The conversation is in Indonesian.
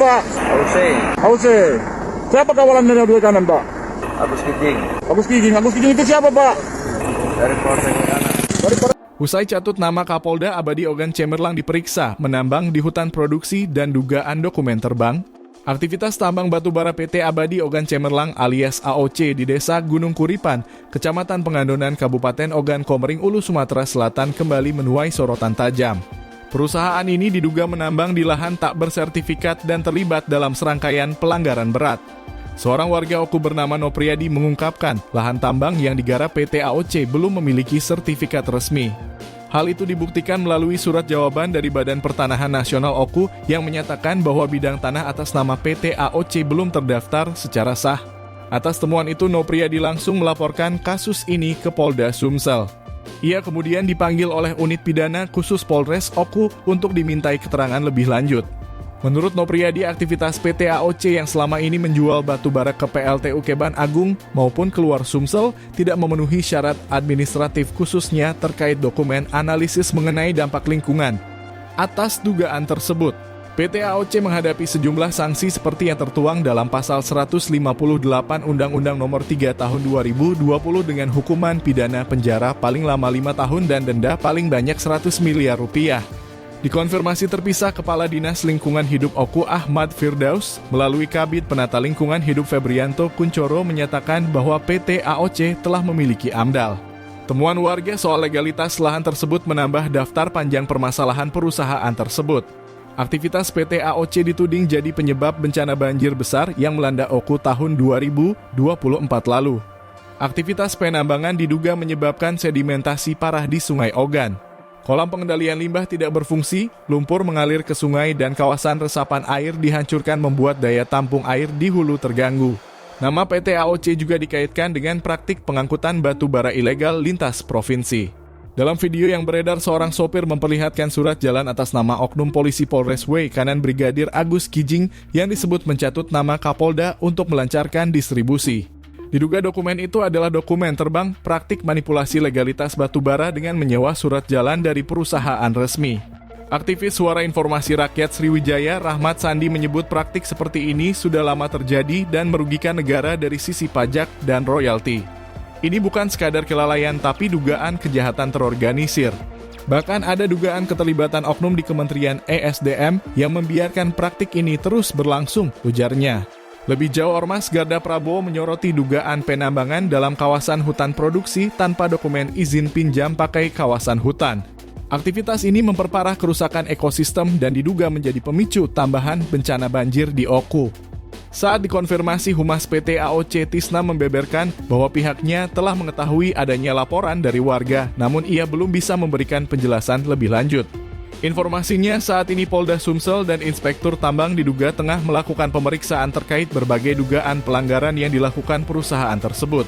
Pak? Ause, Hause. Siapa kawalan dari dua kanan, Pak? Agus Kijing, Agus Kijing. Agus Kijing itu siapa, Pak? dari Polsek Kanan. Usai catut nama Kapolda, Abadi Ogan Cemerlang diperiksa, menambang di hutan produksi dan dugaan dokumen terbang. Aktivitas tambang batubara PT Abadi Ogan Cemerlang alias AOC di Desa Gunung Kuripan, Kecamatan Pengandonan, Kabupaten Ogan Komering Ulu, Sumatera Selatan kembali menuai sorotan tajam. Perusahaan ini diduga menambang di lahan tak bersertifikat dan terlibat dalam serangkaian pelanggaran berat. Seorang warga Oku bernama Nopriadi mengungkapkan lahan tambang yang digarap PT AOC belum memiliki sertifikat resmi. Hal itu dibuktikan melalui surat jawaban dari Badan Pertanahan Nasional Oku yang menyatakan bahwa bidang tanah atas nama PT AOC belum terdaftar secara sah. Atas temuan itu, Nopriadi langsung melaporkan kasus ini ke Polda Sumsel. Ia kemudian dipanggil oleh unit pidana khusus Polres Oku untuk dimintai keterangan lebih lanjut. Menurut Nopriadi, aktivitas PT AOC yang selama ini menjual batu bara ke PLTU Keban Agung maupun keluar Sumsel tidak memenuhi syarat administratif khususnya terkait dokumen analisis mengenai dampak lingkungan. Atas dugaan tersebut, PT AOC menghadapi sejumlah sanksi seperti yang tertuang dalam pasal 158 Undang-Undang Nomor 3 Tahun 2020 dengan hukuman pidana penjara paling lama 5 tahun dan denda paling banyak 100 miliar rupiah. Dikonfirmasi terpisah, Kepala Dinas Lingkungan Hidup Oku Ahmad Firdaus melalui Kabid Penata Lingkungan Hidup Febrianto Kuncoro menyatakan bahwa PT AOC telah memiliki AMDAL. Temuan warga soal legalitas lahan tersebut menambah daftar panjang permasalahan perusahaan tersebut. Aktivitas PT AOC dituding jadi penyebab bencana banjir besar yang melanda Oku tahun 2024 lalu. Aktivitas penambangan diduga menyebabkan sedimentasi parah di Sungai Ogan. Kolam pengendalian limbah tidak berfungsi, lumpur mengalir ke sungai dan kawasan resapan air dihancurkan membuat daya tampung air di hulu terganggu. Nama PT AOC juga dikaitkan dengan praktik pengangkutan batu bara ilegal lintas provinsi. Dalam video yang beredar, seorang sopir memperlihatkan surat jalan atas nama oknum polisi Polres W Kanan Brigadir Agus Kijing yang disebut mencatut nama Kapolda untuk melancarkan distribusi. Diduga dokumen itu adalah dokumen terbang praktik manipulasi legalitas batubara dengan menyewa surat jalan dari perusahaan resmi. Aktivis Suara Informasi Rakyat Sriwijaya, Rahmat Sandi menyebut praktik seperti ini sudah lama terjadi dan merugikan negara dari sisi pajak dan royalti. Ini bukan sekadar kelalaian tapi dugaan kejahatan terorganisir. Bahkan ada dugaan keterlibatan oknum di Kementerian ESDM yang membiarkan praktik ini terus berlangsung, ujarnya. Lebih jauh, Ormas Garda Prabowo menyoroti dugaan penambangan dalam kawasan hutan produksi tanpa dokumen izin pinjam pakai kawasan hutan. Aktivitas ini memperparah kerusakan ekosistem dan diduga menjadi pemicu tambahan bencana banjir di Oku. Saat dikonfirmasi, Humas PT AOC Tisna membeberkan bahwa pihaknya telah mengetahui adanya laporan dari warga, namun ia belum bisa memberikan penjelasan lebih lanjut. Informasinya, saat ini Polda Sumsel dan Inspektur Tambang diduga tengah melakukan pemeriksaan terkait berbagai dugaan pelanggaran yang dilakukan perusahaan tersebut.